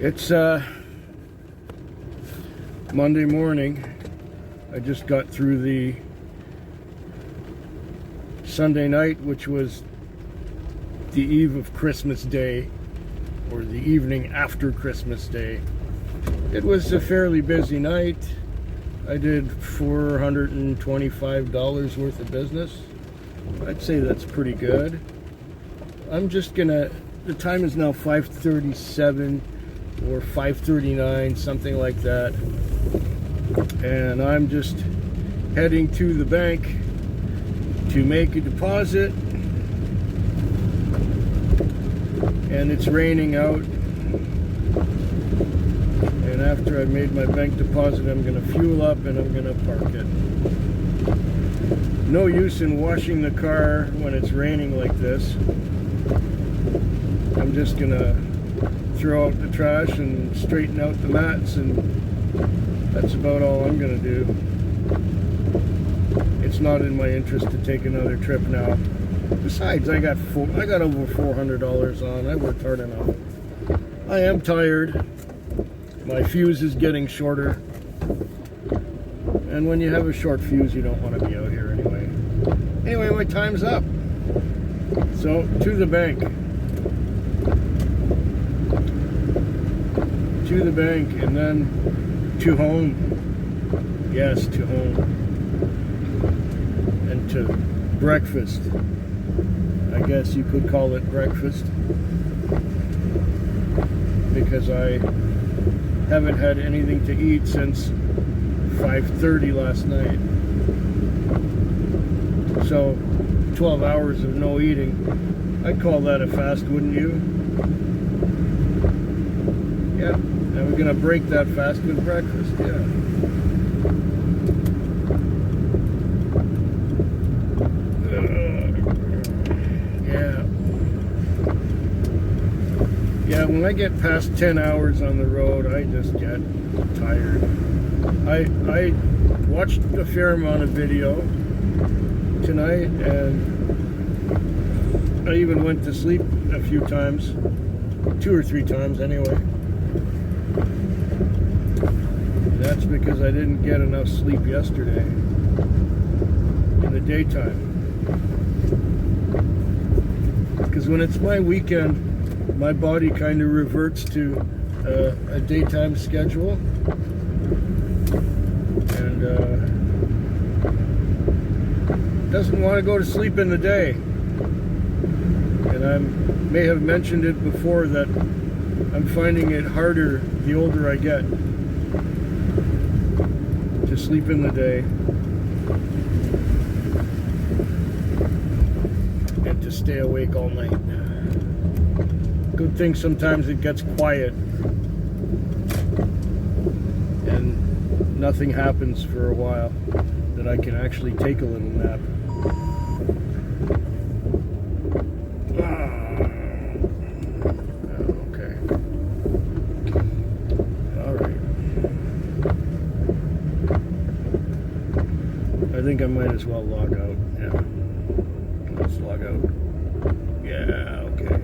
It's Monday morning. I just got through the Sunday night, which was the eve of Christmas Day, or the evening after Christmas Day. It was a fairly busy night. I did $425 worth of business. I'd say that's pretty good. I'm just gonna, the time is now 5:37 or 5:39, something like that. And I'm just heading to the bank to make a deposit. And it's raining out. And after I've made my bank deposit, I'm gonna fuel up and I'm gonna park it. No use in washing the car when it's raining like this. I'm just gonna throw out the trash and straighten out the mats, and that's about all I'm gonna do. It's not in my interest to take another trip now. Besides, I got over $400 on. I worked hard enough. I am tired. My fuse is getting shorter. And when you have a short fuse, you don't want to be out here anyway. Anyway, my time's up. So, to the bank. To the bank, and then to home. Yes, to home. And to breakfast. I guess you could call it breakfast. Because I haven't had anything to eat since 5:30 last night. So 12 hours of no eating. I'd call that a fast, wouldn't you? Yeah, and we're gonna break that fast with breakfast. Yeah, when I get past 10 hours on the road, I just get tired. I watched a fair amount of video tonight, and I even went to sleep a few times, 2 or 3 times anyway. That's because I didn't get enough sleep yesterday in the daytime. Because when it's my weekend, my body kind of reverts to a daytime schedule, and doesn't want to go to sleep in the day. And I may have mentioned it before that I'm finding it harder the older I get to sleep in the day and to stay awake all night. Good thing sometimes it gets quiet and nothing happens for a while, that I can actually take a little nap. Okay. Alright. I think I might as well log out. Yeah. Let's log out. Yeah, okay.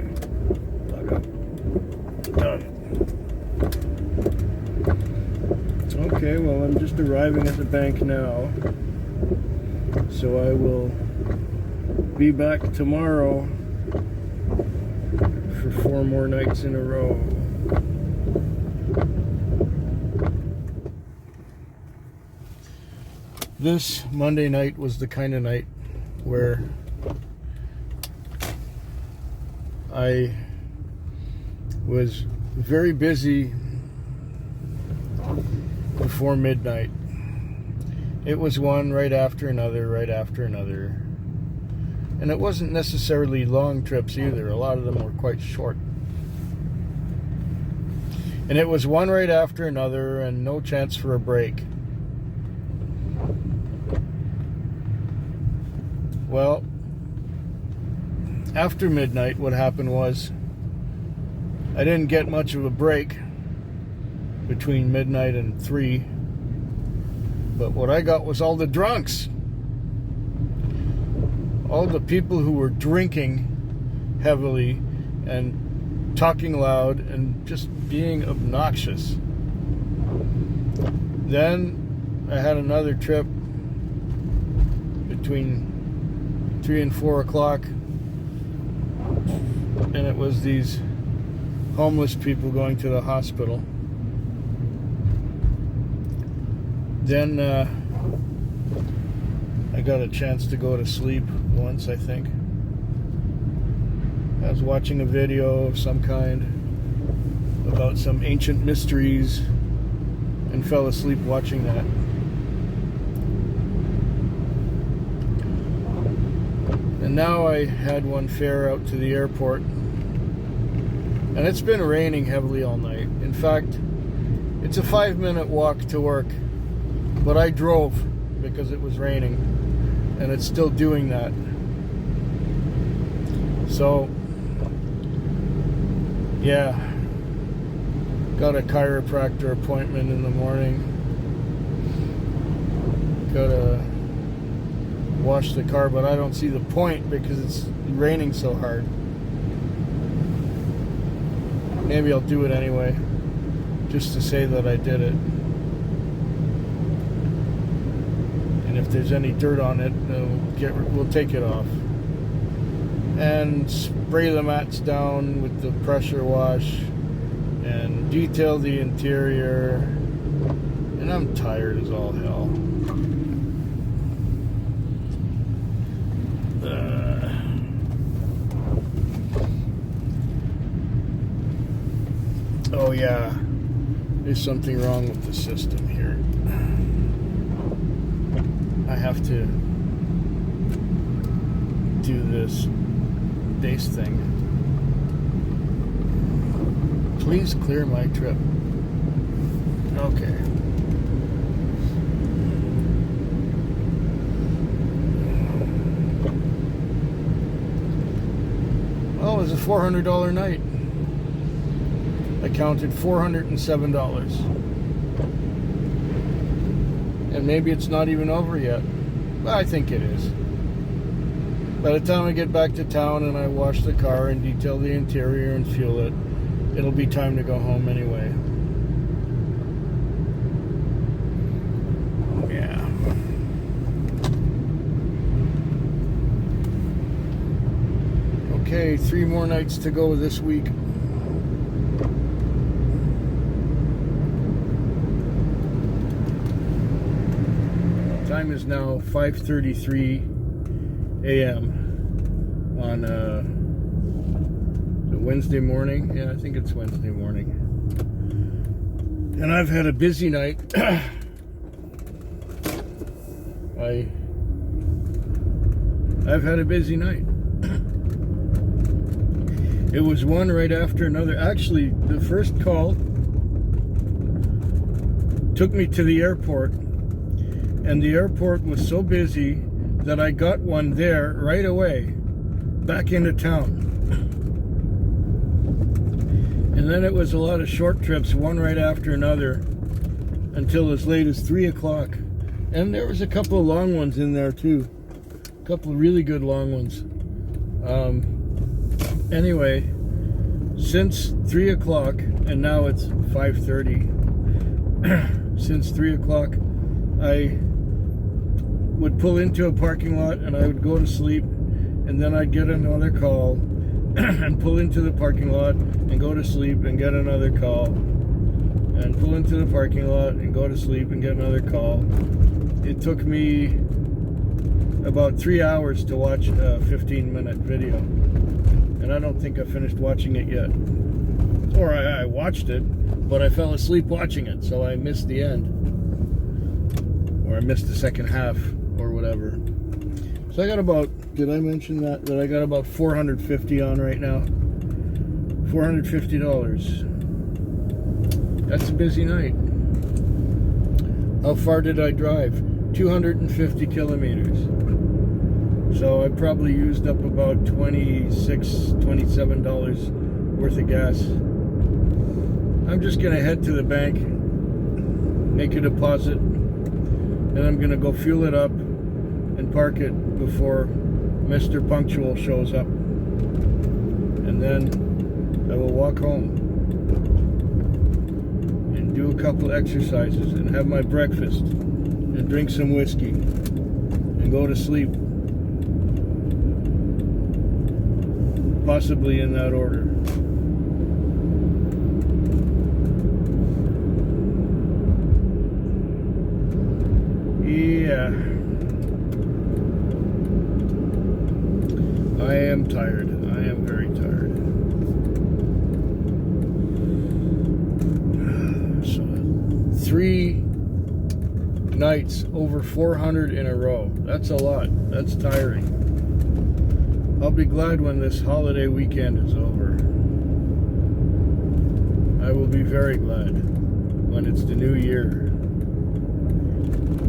Done. Okay, well, I'm just arriving at the bank now, so I will be back tomorrow for 4 more nights in a row. This Monday night was the kind of night where I was very busy before midnight. It was one right after another, right after another. And it wasn't necessarily long trips either. A lot of them were quite short. And it was one right after another, and no chance for a break. Well, after midnight, what happened was I didn't get much of a break between midnight and 3, but what I got was all the drunks. All the people who were drinking heavily and talking loud and just being obnoxious. Then I had another trip between 3 and 4 o'clock, and it was these homeless people going to the hospital. Then I got a chance to go to sleep once, I think. I was watching a video of some kind about some ancient mysteries and fell asleep watching that. And now I had one fare out to the airport, and it's been raining heavily all night. In fact, it's a 5-minute walk to work, but I drove because it was raining, and it's still doing that. So yeah, got a chiropractor appointment in the morning. Gotta wash the car, but I don't see the point because it's raining so hard. Maybe I'll do it anyway, just to say that I did it. And if there's any dirt on it, we'll take it off. And spray the mats down with the pressure wash and detail the interior. And I'm tired as all hell. Oh yeah, there's something wrong with the system here. I have to do this base thing. Please clear my trip. Okay. Oh, it was a $400 night. I counted $407. And maybe it's not even over yet. But I think it is. By the time I get back to town and I wash the car and detail the interior and fuel it, it'll be time to go home anyway. Yeah. Okay, 3 more nights to go this week. Time is now 5:33 a.m. on Wednesday morning. Yeah, I think it's Wednesday morning. And I've had a busy night. I've had a busy night. It was one right after another. Actually, the first call took me to the airport, and the airport was so busy that I got one there right away, back into town. And then it was a lot of short trips, one right after another, until as late as 3 o'clock. And there was a couple of long ones in there too. A couple of really good long ones. Anyway, since 3 o'clock, and now it's 5:30, since 3 o'clock, I would pull into a parking lot and I would go to sleep, and then I'd get another call and pull into the parking lot and go to sleep and get another call, and pull into the parking lot and go to sleep and get another call. It took me about 3 hours to watch a 15-minute video, and I don't think I finished watching it yet. Or I watched it, but I fell asleep watching it, so I missed the end, or I missed the second half, or whatever. So I got about, did I mention that I got about $450 on right now? $450. That's a busy night. How far did I drive? 250 kilometers. So I probably used up about $27 worth of gas. I'm just gonna head to the bank, make a deposit, and I'm gonna go fuel it up and park it before Mr. Punctual shows up. And then I will walk walk home and do a couple exercises and have my breakfast and drink some whiskey and go to sleep. Possibly in that order. Yeah. I am tired. I am very tired. So, 3 nights over 400 in a row. That's a lot. That's tiring. I'll be glad when this holiday weekend is over. I will be very glad when it's the new year.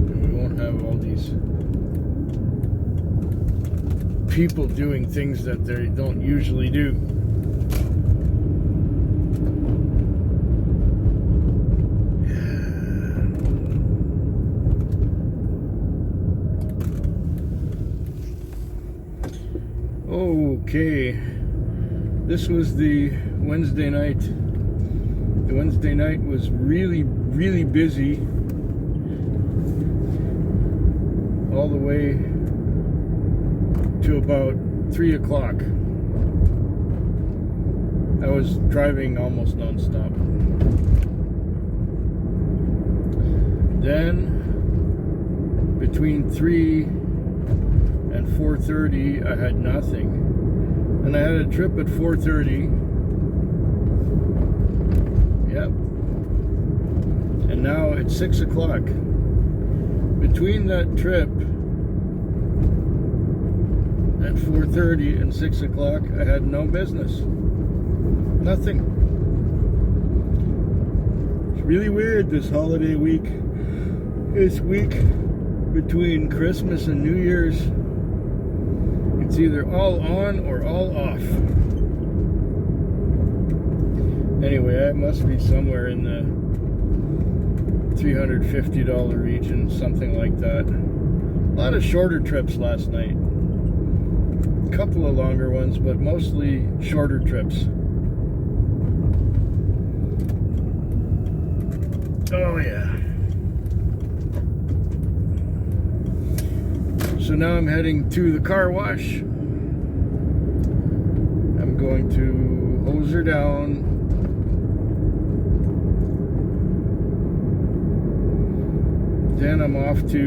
And we won't have all these people doing things that they don't usually do. Okay, this was the Wednesday night. The Wednesday night was really, really busy all the way to about 3 o'clock. I was driving almost non-stop. Then, between 3 and 4:30, I had nothing. And I had a trip at 4:30. Yep. And now it's 6 o'clock. Between that trip at 4:30 and 6 o'clock, I had no business. Nothing. It's really weird this holiday week. This week between Christmas and New Year's, it's either all on or all off. Anyway, I must be somewhere in the $350 region, something like that. A lot of shorter trips last night. A couple of longer ones, but mostly shorter trips. Oh yeah. So now I'm heading to the car wash. I'm going to hose her down. Then I'm off to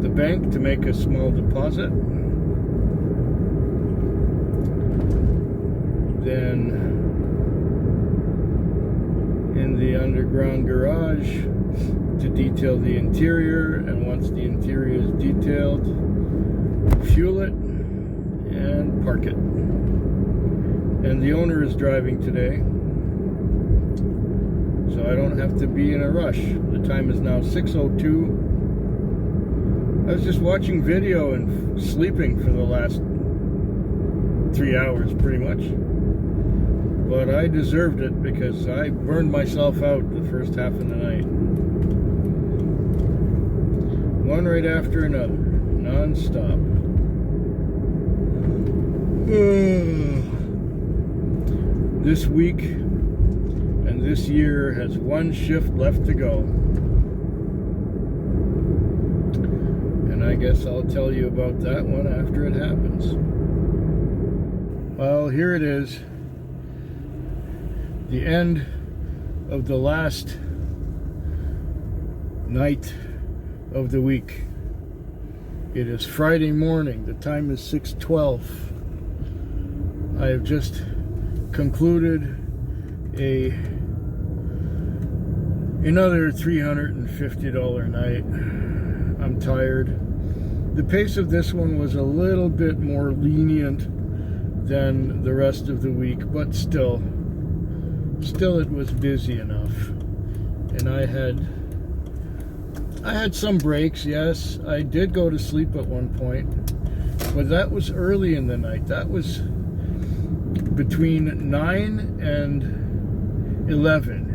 the bank to make a small deposit. Then in the underground garage to detail the interior, and once the interior is detailed, fuel it and park it. And the owner is driving today, so I don't have to be in a rush. The time is now 6:02. I was just watching video and sleeping for the last 3 hours pretty much. But I deserved it because I burned myself out the first half of the night. One right after another, non-stop. This week and this year has one shift left to go. And I guess I'll tell you about that one after it happens. Well, here it is. The end of the last night of the week. It is Friday morning. The time is 6:12. I have just concluded another $350 night. I'm tired. The pace of this one was a little bit more lenient than the rest of the week, but still it was busy enough. And I had some breaks, yes. I did go to sleep at one point, but that was early in the night. That was between 9 and 11.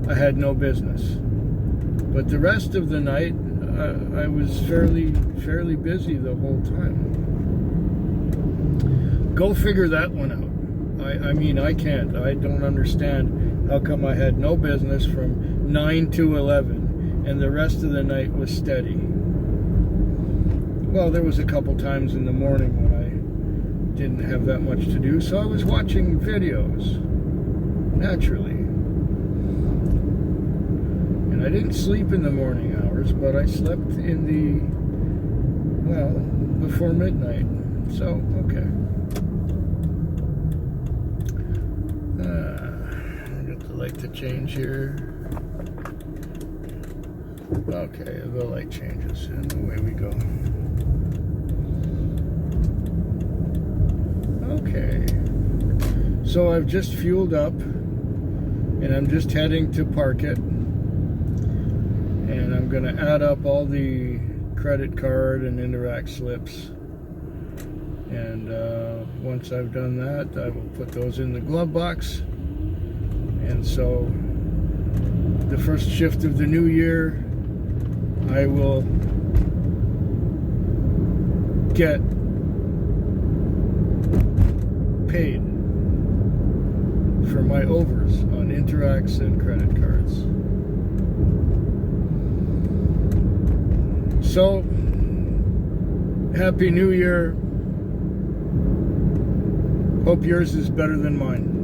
I had no business. But the rest of the night, I was fairly busy the whole time. Go figure that one out. I mean, I can't. I don't understand how come I had no business from 9 to 11 and the rest of the night was steady. Well, there was a couple times in the morning when I didn't have that much to do, so I was watching videos, naturally. And I didn't sleep in the morning hours, but I slept in the, well, before midnight. So, okay. I'll get the light to change here. Okay, the light changes, and away we go. Okay, so I've just fueled up, and I'm just heading to park it, and I'm going to add up all the credit card and Interac slips, and once I've done that, I will put those in the glove box. And so the first shift of the new year, I will get paid for my overs on Interacs and credit cards. So, Happy New Year. Hope yours is better than mine.